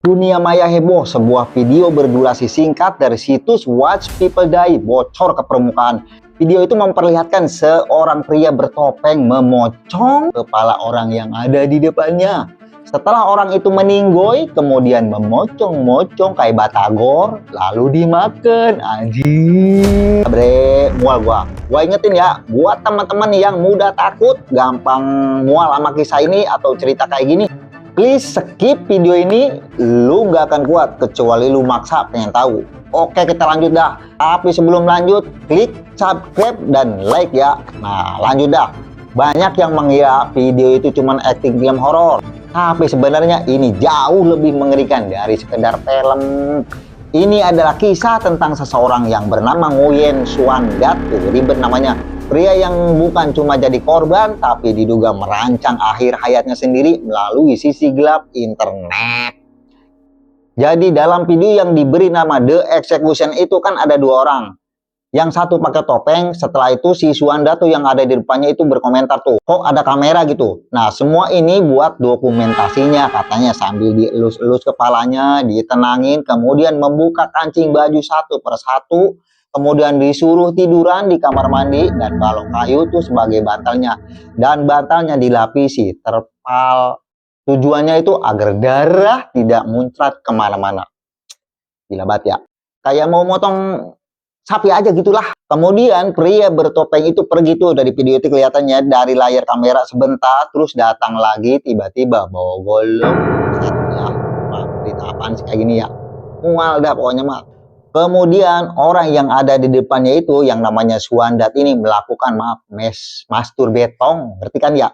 Dunia maya heboh, sebuah video berdurasi singkat dari situs Watch People Die bocor ke permukaan. Video itu memperlihatkan seorang pria bertopeng memocong kepala orang yang ada di depannya. Setelah orang itu meninggoy, kemudian memocong-mocong kayak batagor, lalu dimakan. Anjir, bre, mual gua. Gua ingetin ya, buat teman-teman yang mudah takut, gampang mual sama kisah ini atau cerita kayak gini, please skip video ini, lu gak akan kuat kecuali lu maksa pengen tahu. Oke, kita lanjut dah. Tapi sebelum lanjut, klik subscribe dan like ya. Nah, lanjut dah. Banyak yang mengira video itu cuma acting film horor, tapi sebenarnya ini jauh lebih mengerikan dari sekedar film. Ini adalah kisah tentang seseorang yang bernama Nguyen Xuan Dat, ribet namanya. Pria yang bukan cuma jadi korban, tapi diduga merancang akhir hayatnya sendiri melalui sisi gelap internet. Jadi dalam video yang diberi nama The Execution itu kan ada dua orang. Yang satu pakai topeng, setelah itu si Xuanda tuh yang ada di depannya itu berkomentar tuh, kok ada kamera gitu. Nah, semua ini buat dokumentasinya katanya, sambil dielus-elus kepalanya, ditenangin, kemudian membuka kancing baju satu per satu, kemudian disuruh tiduran di kamar mandi, dan balong kayu tuh sebagai bantalnya. Dan bantalnya dilapisi terpal. Tujuannya itu agar darah tidak muncrat kemana-mana. Gila banget ya. Kayak mau motong sapi aja gitulah. Kemudian pria bertopeng itu pergi tuh dari video itu, kelihatannya dari layar kamera sebentar, terus datang lagi tiba-tiba bawa golok. Ya, berita apaan sih kayak gini ya? Mual dah pokoknya mah. Kemudian orang yang ada di depannya itu yang namanya Xuandat ini melakukan mastur betong, berarti kan ya,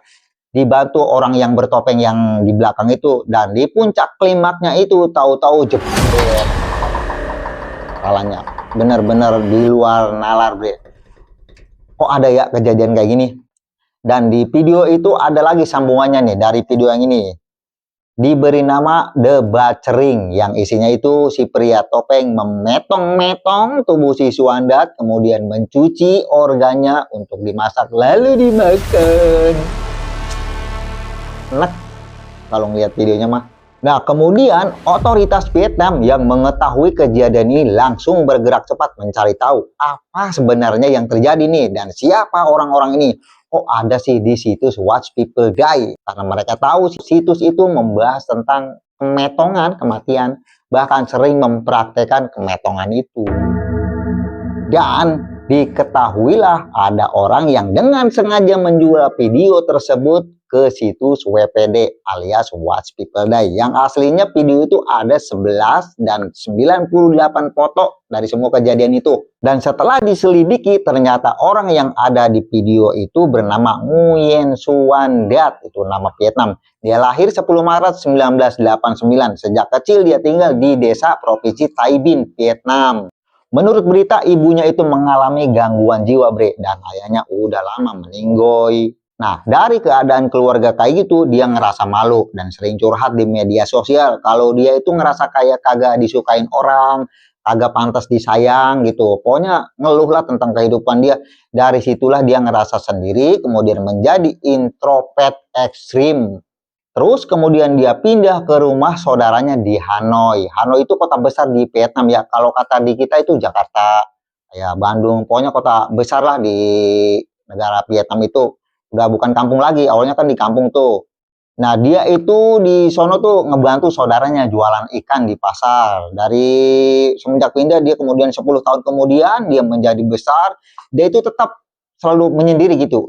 dibantu orang yang bertopeng yang di belakang itu, dan di puncak klimaknya itu tahu-tahu jebret kepalanya. Bener-bener di luar nalar, bre. Kok ada ya kejadian kayak gini? Dan di video itu ada lagi sambungannya nih dari video yang ini. Diberi nama The Butchering, yang isinya itu si pria topeng memetong-metong tubuh si Xuandat, kemudian mencuci organnya untuk dimasak lalu dimakan. Enak kalau ngeliat videonya mah. Nah, kemudian otoritas Vietnam yang mengetahui kejadian ini langsung bergerak cepat mencari tahu apa sebenarnya yang terjadi nih dan siapa orang-orang ini. Oh, ada sih di situs Watch People Die, karena mereka tahu situs itu membahas tentang kemetongan, kematian, bahkan sering mempraktekkan kemetongan itu. Dan diketahuilah ada orang yang dengan sengaja menjual video tersebut ke situs WPD alias Watch People Die, yang aslinya video itu ada 11 dan 98 foto dari semua kejadian itu. Dan setelah diselidiki, ternyata orang yang ada di video itu bernama Nguyen Xuan Dat, itu nama Vietnam. Dia lahir 10 Maret 1989. Sejak kecil dia tinggal di desa provinsi Tay Binh, Vietnam. Menurut berita, ibunya itu mengalami gangguan jiwa, bre, dan ayahnya udah lama meninggoy. Nah, dari keadaan keluarga kayak gitu, dia ngerasa malu dan sering curhat di media sosial kalau dia itu ngerasa kayak kagak disukain orang, kagak pantas disayang gitu. Pokoknya ngeluh lah tentang kehidupan dia. Dari situlah dia ngerasa sendiri, kemudian menjadi introvert ekstrim. Terus kemudian dia pindah ke rumah saudaranya di Hanoi. Hanoi itu kota besar di Vietnam ya. Kalau kata di kita itu Jakarta, ya Bandung. Pokoknya kota besar lah di negara Vietnam itu. Udah bukan kampung lagi, awalnya kan di kampung tuh. Nah, dia itu di sono tuh ngebantu saudaranya jualan ikan di pasar. Dari semenjak pindah, dia kemudian 10 tahun kemudian dia menjadi besar, dia itu tetap selalu menyendiri gitu,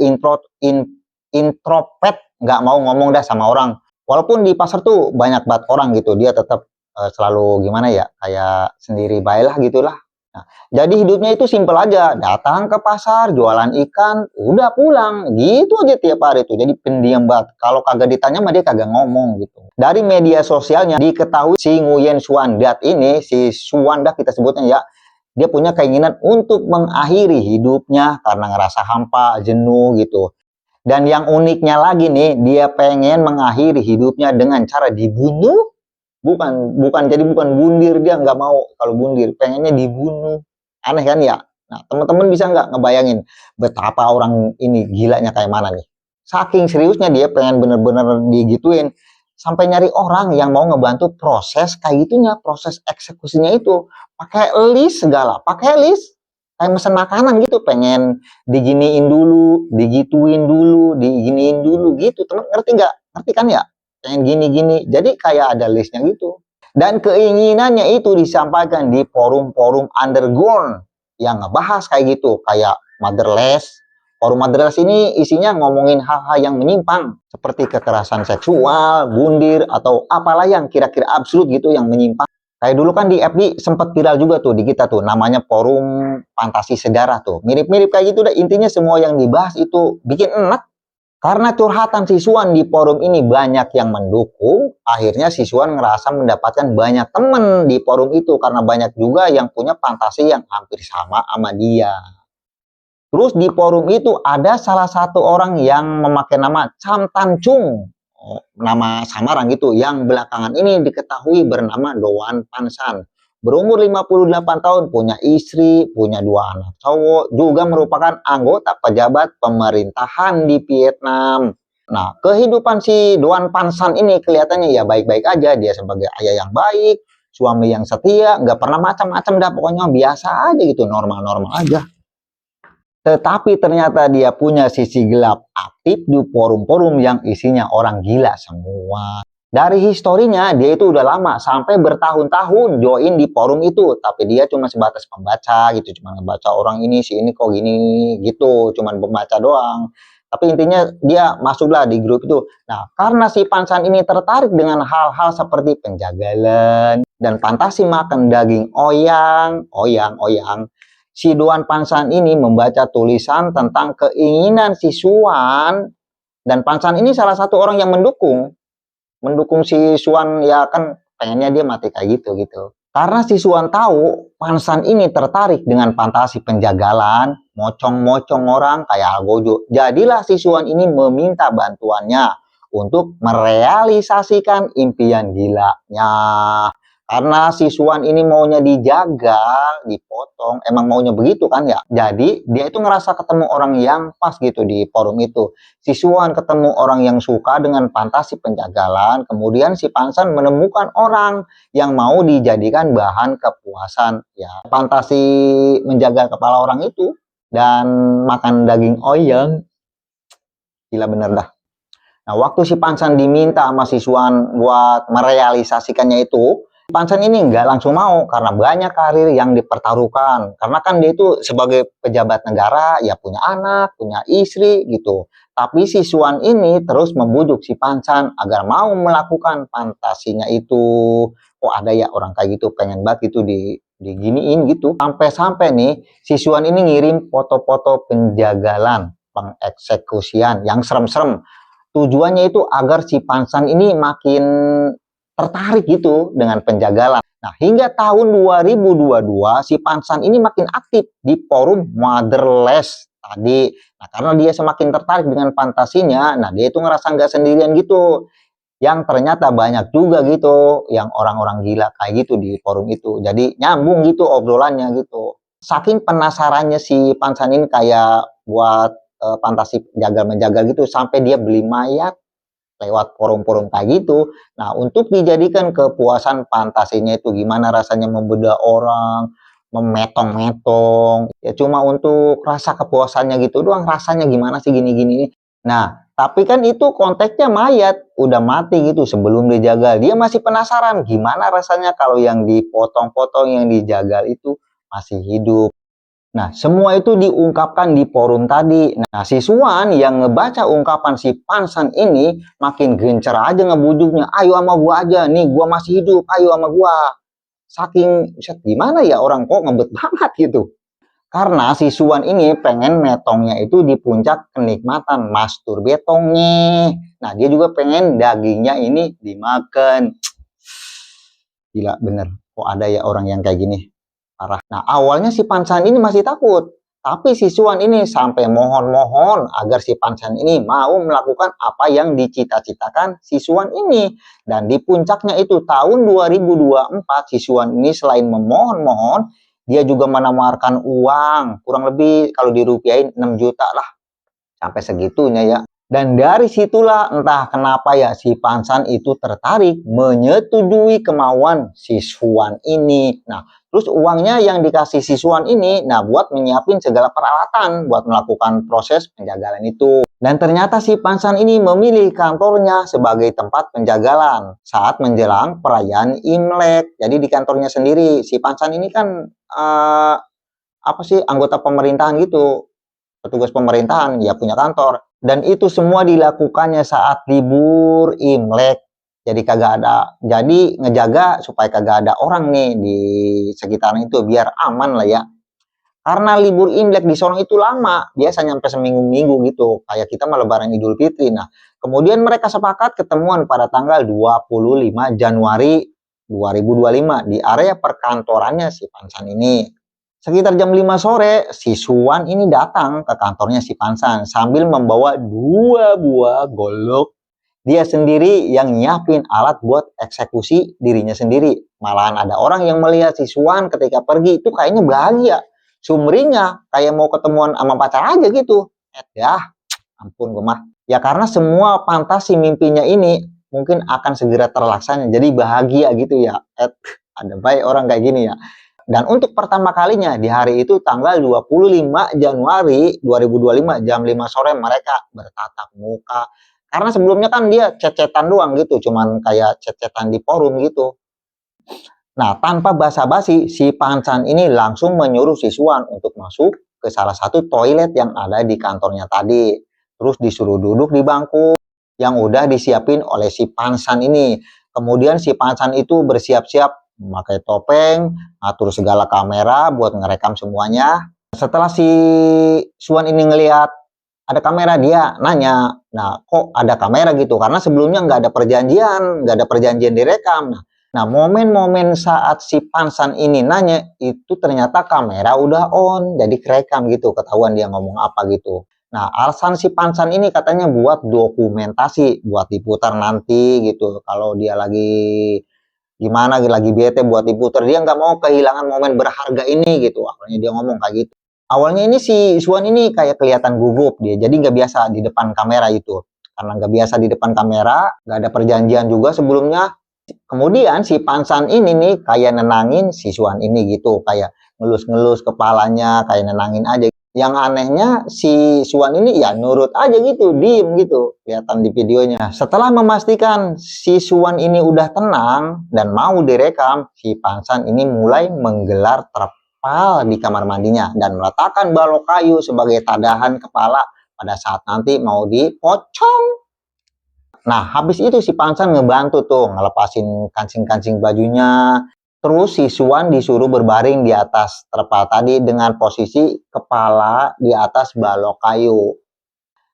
introvert, nggak mau ngomong dah sama orang. Walaupun di pasar tuh banyak banget orang gitu, dia tetap selalu gimana ya, kayak sendiri baiklah gitulah. Nah, jadi hidupnya itu simpel aja, datang ke pasar, jualan ikan, udah pulang, gitu aja tiap hari tuh. Jadi pendiam banget. Kalau kagak ditanya mah dia kagak ngomong gitu. Dari media sosialnya diketahui si Nguyen Xuan Dat ini, si Xuan Dat kita sebutnya ya, dia punya keinginan untuk mengakhiri hidupnya karena ngerasa hampa, jenuh gitu. Dan yang uniknya lagi nih, dia pengen mengakhiri hidupnya dengan cara dibunuh. Bukan bundir, dia nggak mau kalau bundir, pengennya dibunuh. Aneh kan ya? Nah, teman-teman bisa nggak ngebayangin betapa orang ini gilanya kayak mana nih? Saking seriusnya dia pengen bener-bener digituin. sampai nyari orang yang mau ngebantu proses kayak gitunya, proses eksekusinya itu. Pakai list segala, pakai list. Kayak mesen makanan gitu, pengen diginiin dulu, digituin dulu, diginiin dulu gitu. Teman ngerti nggak? Ngerti kan ya? Pengen gini-gini. Jadi kayak ada listnya gitu. Dan keinginannya itu disampaikan di forum-forum underground yang ngebahas kayak gitu. Kayak Motherless. Forum Motherless ini isinya ngomongin hal-hal yang menyimpang. Seperti kekerasan seksual, bundir, atau apalah yang kira-kira absurd gitu yang menyimpang. Kayak dulu kan di FB sempat viral juga tuh di kita tuh, namanya forum fantasi sejarah tuh. Mirip-mirip kayak gitu deh, intinya semua yang dibahas itu bikin enak. Karena curhatan siswan di forum ini banyak yang mendukung, akhirnya siswan ngerasa mendapatkan banyak temen di forum itu. Karena banyak juga yang punya fantasi yang hampir sama dia. Terus di forum itu ada salah satu orang yang memakai nama Cham Tan Chung, nama samaran gitu, yang belakangan ini diketahui bernama Doan Pansan. Berumur 58 tahun, punya istri, punya 2 anak cowok, juga merupakan anggota pejabat pemerintahan di Vietnam. Nah, kehidupan si Doan Pansan ini kelihatannya ya baik-baik aja. Dia sebagai ayah yang baik, suami yang setia, nggak pernah macam-macam dah, pokoknya biasa aja gitu, normal-normal aja. Tetapi ternyata dia punya sisi gelap, aktif di forum-forum yang isinya orang gila semua. Dari historinya, dia itu udah lama, sampai bertahun-tahun join di forum itu. Tapi dia cuma sebatas pembaca gitu, cuma ngebaca orang ini, si ini kok gini gitu, cuma pembaca doang. Tapi intinya dia masuklah di grup itu. Nah, karena si Pansan ini tertarik dengan hal-hal seperti penjagalan dan fantasi makan daging oyang, si Doan Pansan ini membaca tulisan tentang keinginan siswan, dan Pansan ini salah satu orang yang mendukung si Suan, ya kan pengennya dia mati kayak gitu. Karena si Suan tahu Pansan ini tertarik dengan fantasi penjagalan, mocong-mocong orang kayak Algojo. Jadilah si Suan ini meminta bantuannya untuk merealisasikan impian gilanya. Karena si Suan ini maunya dijagal, dipotong, emang maunya begitu kan ya. Jadi dia itu ngerasa ketemu orang yang pas gitu di forum itu. Si Suan ketemu orang yang suka dengan fantasi penjagalan, kemudian si Pansan menemukan orang yang mau dijadikan bahan kepuasan ya. Fantasi menjaga kepala orang itu dan makan daging oyang, gila bener dah. Nah, waktu si Pansan diminta sama si Suan buat merealisasikannya itu, Pansan ini nggak langsung mau karena banyak karir yang dipertaruhkan. Karena kan dia itu sebagai pejabat negara, ya punya anak, punya istri gitu. Tapi si Suan ini terus membujuk si Pansan agar mau melakukan fantasinya itu. Oh ada ya orang kayak gitu, pengen banget itu diginiin gitu. Sampai-sampai nih, si Suan ini ngirim foto-foto penjagalan, pengeksekusian yang serem-serem. Tujuannya itu agar si Pansan ini makin tertarik gitu dengan penjagalan. Nah, hingga tahun 2022 si Pansan ini makin aktif di forum Motherless tadi. Nah, karena dia semakin tertarik dengan fantasinya, nah dia itu ngerasa nggak sendirian gitu. Yang ternyata banyak juga gitu yang orang-orang gila kayak gitu di forum itu. Jadi nyambung gitu obrolannya gitu. Saking penasarannya si Pansan ini kayak buat fantasi jagal-menjagal gitu, sampai dia beli mayat lewat forum-forum kayak gitu. Nah, untuk dijadikan kepuasan fantasinya itu gimana rasanya membedah orang, memetong-metong, ya cuma untuk rasa kepuasannya gitu doang, rasanya gimana sih gini-gini. Nah, tapi kan itu konteksnya mayat, udah mati gitu sebelum dijagal. Dia masih penasaran gimana rasanya kalau yang dipotong-potong, yang dijagal itu masih hidup. Nah, semua itu diungkapkan di forum tadi. Nah, si Suan yang ngebaca ungkapan si Pansan ini makin gencar aja ngebujuknya. Ayo sama gua aja, nih gua masih hidup, ayo sama gua. Saking, gimana ya orang kok ngebet banget gitu. Karena si Suan ini pengen metongnya itu di puncak kenikmatan, mastur betongnya. Nah, dia juga pengen dagingnya ini dimakan. Gila bener, kok ada ya orang yang kayak gini. Parah. Nah, awalnya si Pansan ini masih takut. Tapi si Suan ini sampai mohon-mohon agar si Pansan ini mau melakukan apa yang dicita-citakan si Suan ini. Dan di puncaknya itu tahun 2024 si Suan ini selain memohon-mohon, dia juga menawarkan uang. Kurang lebih kalau dirupiahin 6 juta lah. Sampai segitunya ya. Dan dari situlah entah kenapa ya si Pansan itu tertarik menyetujui kemauan si Suan ini. Nah, terus uangnya yang dikasih si Suan ini, nah buat menyiapin segala peralatan buat melakukan proses penjagalan itu. Dan ternyata si Pansan ini memilih kantornya sebagai tempat penjagalan saat menjelang perayaan Imlek. Jadi di kantornya sendiri, si Pansan ini kan apa sih, anggota pemerintahan gitu, petugas pemerintahan, ya punya kantor. Dan itu semua dilakukannya saat libur Imlek. Jadi ngejaga supaya kagak ada orang nih di sekitaran itu biar aman lah ya. Karena libur Imlek di sono itu lama, biasa nyampe seminggu-minggu gitu. Kayak kita mah lebaran Idul Fitri. Nah, kemudian mereka sepakat ketemuan pada tanggal 25 Januari 2025 di area perkantorannya si Pansan ini. Sekitar jam 5 sore, si Suan ini datang ke kantornya si Pansan sambil membawa 2 buah golok. Dia sendiri yang nyiapin alat buat eksekusi dirinya sendiri. Malahan ada orang yang melihat si Suan ketika pergi itu kayaknya bahagia. Sumringah, kayak mau ketemuan sama pacar aja gitu. Ya, ampun gue mah. Ya karena semua fantasi mimpinya ini mungkin akan segera terlaksana. Jadi bahagia gitu ya. Ada baik orang kayak gini ya. Dan untuk pertama kalinya di hari itu tanggal 25 Januari 2025 jam 5 sore mereka bertatap muka. Karena sebelumnya kan dia chat-chatan doang gitu, cuman kayak chat-chatan di forum gitu. Nah, tanpa basa-basi, si Pansan ini langsung menyuruh si Suan untuk masuk ke salah satu toilet yang ada di kantornya tadi. Terus disuruh duduk di bangku yang udah disiapin oleh si Pansan ini. Kemudian si Pansan itu bersiap-siap memakai topeng, atur segala kamera buat ngerekam semuanya. Setelah si Suan ini ngelihat ada kamera, dia nanya, nah kok ada kamera gitu? Karena sebelumnya nggak ada perjanjian direkam. Nah, momen-momen saat si Pansan ini nanya, itu ternyata kamera udah on, jadi kerekam gitu, ketahuan dia ngomong apa gitu. Nah, alasan si Pansan ini katanya buat dokumentasi, buat diputar nanti gitu. Kalau dia lagi gimana, lagi bete buat diputar, dia nggak mau kehilangan momen berharga ini gitu. Awalnya dia ngomong kayak gitu. Awalnya ini si Suan ini kayak kelihatan gugup dia, jadi nggak biasa di depan kamera itu. Karena nggak biasa di depan kamera, nggak ada perjanjian juga sebelumnya. Kemudian si Pansan ini nih kayak nenangin si Suan ini gitu, kayak ngelus-ngelus kepalanya, kayak nenangin aja. Yang anehnya si Suan ini ya nurut aja gitu, diem gitu, kelihatan di videonya. Setelah memastikan si Suan ini udah tenang dan mau direkam, si Pansan ini mulai menggelar terpal di kamar mandinya dan meletakkan balok kayu sebagai tadahan kepala pada saat nanti mau dipocong. Nah, habis itu si Pansan ngebantu tuh ngelepasin kancing-kancing bajunya. Terus si Suan disuruh berbaring di atas terpal tadi dengan posisi kepala di atas balok kayu.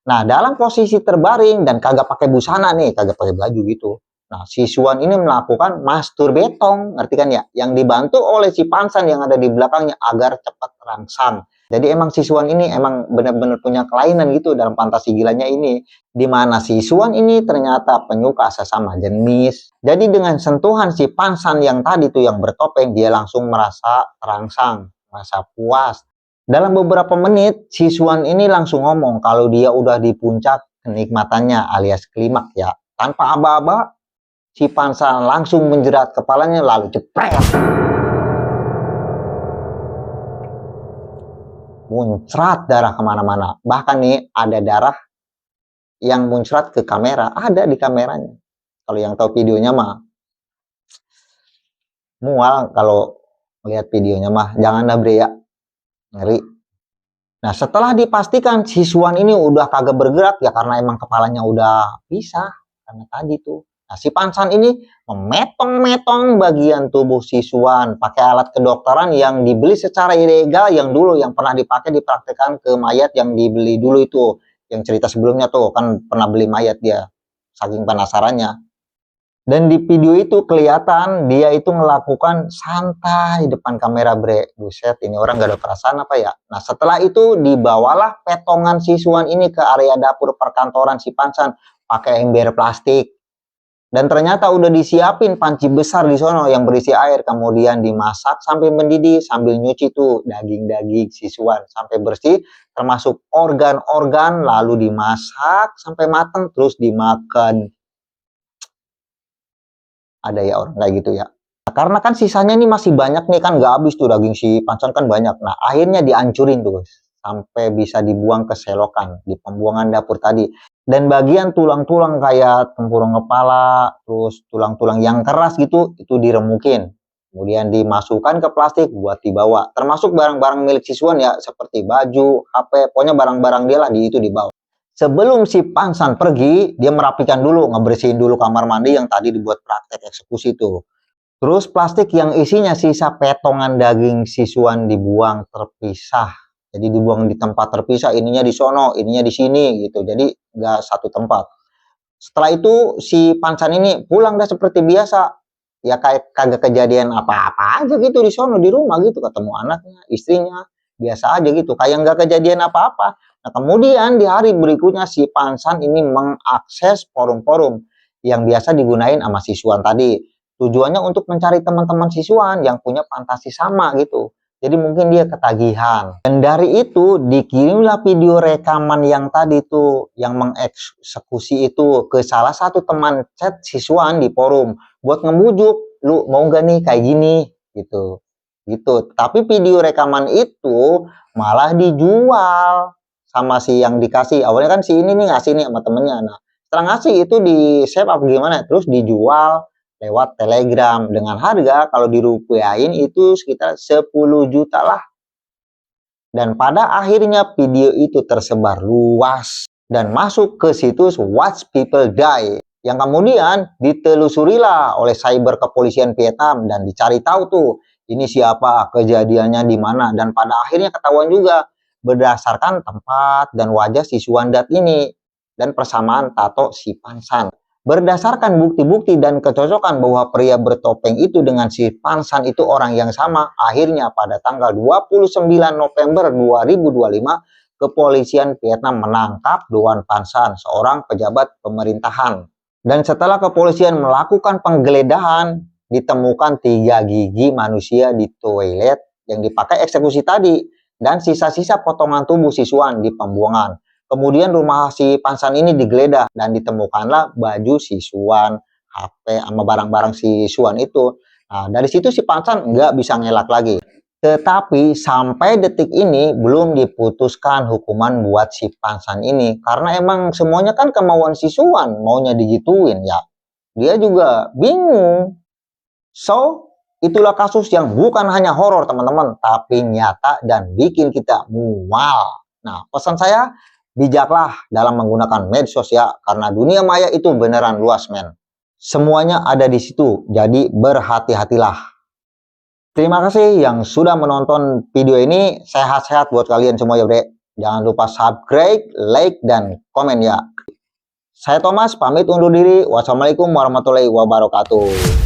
Nah, dalam posisi terbaring dan kagak pakai busana nih, kagak pakai baju gitu. Nah, si Suan ini melakukan mastur betong, ngerti kan ya? Yang dibantu oleh si Pansan yang ada di belakangnya agar cepat terangsang. Jadi emang si Suan ini emang benar-benar punya kelainan gitu dalam fantasi gilanya ini. Di mana si Suan ini ternyata penyuka sesama jenis. Jadi dengan sentuhan si Pansan yang tadi tuh yang bertopeng, dia langsung merasa terangsang, merasa puas. Dalam beberapa menit, si Suan ini langsung ngomong kalau dia udah di puncak kenikmatannya alias klimak ya. Tanpa aba-aba, si Pansan langsung menjerat kepalanya lalu jepret. Muncrat darah kemana-mana. Bahkan nih ada darah yang muncrat ke kamera. Ada di kameranya. Kalau yang tahu videonya mah mual kalau melihat videonya mah. Janganlah bre ya. Ngeri. Nah, setelah dipastikan si Suan ini udah kagak bergerak ya karena emang kepalanya udah pisah karena tadi tuh. Nah, si Pansan ini memetong-metong bagian tubuh si Suan pakai alat kedokteran yang dibeli secara ilegal yang dulu yang pernah dipakai dipraktekkan ke mayat yang dibeli dulu itu. Yang cerita sebelumnya tuh kan pernah beli mayat dia. Saking penasarannya. Dan di video itu kelihatan dia itu melakukan santai depan kamera bre. Buset, ini orang gak ada perasaan apa ya? Nah, setelah itu dibawalah petongan si Suan ini ke area dapur perkantoran si Pansan pakai ember plastik. Dan ternyata udah disiapin panci besar di sono yang berisi air, kemudian dimasak sampai mendidih sambil nyuci tuh daging-daging siswan sampai bersih, termasuk organ-organ, lalu dimasak sampai matang terus dimakan. Ada ya orang kayak gitu ya. Nah, karena kan sisanya ini masih banyak nih kan, nggak habis tuh daging si Pansan kan banyak. Nah akhirnya dihancurin tuh sampai bisa dibuang ke selokan di pembuangan dapur tadi. Dan bagian tulang-tulang kayak tempurung kepala, terus tulang-tulang yang keras gitu, itu diremukin. Kemudian dimasukkan ke plastik buat dibawa. Termasuk barang-barang milik siswan ya, seperti baju, HP, pokoknya barang-barang dia lah itu dibawa. Sebelum si Pansan pergi, dia merapikan dulu, ngebersihin dulu kamar mandi yang tadi dibuat praktek eksekusi tuh. Terus plastik yang isinya sisa potongan daging siswan dibuang terpisah. Jadi dibuang di tempat terpisah, ininya di sono, ininya di sini gitu. Jadi nggak satu tempat. Setelah itu si Pansan ini pulang dah seperti biasa. Ya kayak kagak kejadian apa-apa aja gitu di sono di rumah gitu, ketemu anaknya, istrinya, biasa aja gitu, kayak nggak kejadian apa-apa. Nah kemudian di hari berikutnya si Pansan ini mengakses forum-forum yang biasa digunain sama siswan tadi. Tujuannya untuk mencari teman-teman siswan yang punya fantasi sama gitu. Jadi mungkin dia ketagihan. Dan dari itu dikirimlah video rekaman yang tadi tuh, yang mengeksekusi itu ke salah satu teman chat siswan di forum buat ngebujuk, lu mau gak nih kayak gini gitu. Gitu. Tapi video rekaman itu malah dijual sama si yang dikasih. Awalnya kan si ini nih ngasih nih sama temennya. Nah, setelah ngasih itu di save apa gimana? Terus dijual lewat Telegram dengan harga kalau dirupiahin itu sekitar 10 juta lah. Dan pada akhirnya video itu tersebar luas dan masuk ke situs Watch People Die yang kemudian ditelusurilah oleh cyber kepolisian Vietnam dan dicari tahu tuh ini siapa, kejadiannya di mana, dan pada akhirnya ketahuan juga berdasarkan tempat dan wajah si Suandat ini dan persamaan tato si Pansan. Berdasarkan bukti-bukti dan kecocokan bahwa pria bertopeng itu dengan si Pansan itu orang yang sama, akhirnya pada tanggal 29 November 2025, kepolisian Vietnam menangkap Doan Pansan, seorang pejabat pemerintahan. Dan setelah kepolisian melakukan penggeledahan, ditemukan 3 gigi manusia di toilet yang dipakai eksekusi tadi, dan sisa-sisa potongan tubuh siswan di pembuangan. Kemudian rumah si Pansan ini digeledah dan ditemukanlah baju siswan, HP, sama barang-barang siswan itu. Nah, dari situ si Pansan nggak bisa ngelak lagi. Tetapi sampai detik ini belum diputuskan hukuman buat si Pansan ini. Karena emang semuanya kan kemauan siswan, maunya digituin ya. Dia juga bingung. So, itulah kasus yang bukan hanya horor teman-teman, tapi nyata dan bikin kita mual. Nah, pesan saya, bijaklah dalam menggunakan medsos ya, karena dunia maya itu beneran luas men. Semuanya ada di situ, jadi berhati-hatilah. Terima kasih yang sudah menonton video ini, sehat-sehat buat kalian semua ya bre. Jangan lupa subscribe, like, dan komen ya. Saya Thomas, pamit undur diri. Wassalamualaikum warahmatullahi wabarakatuh.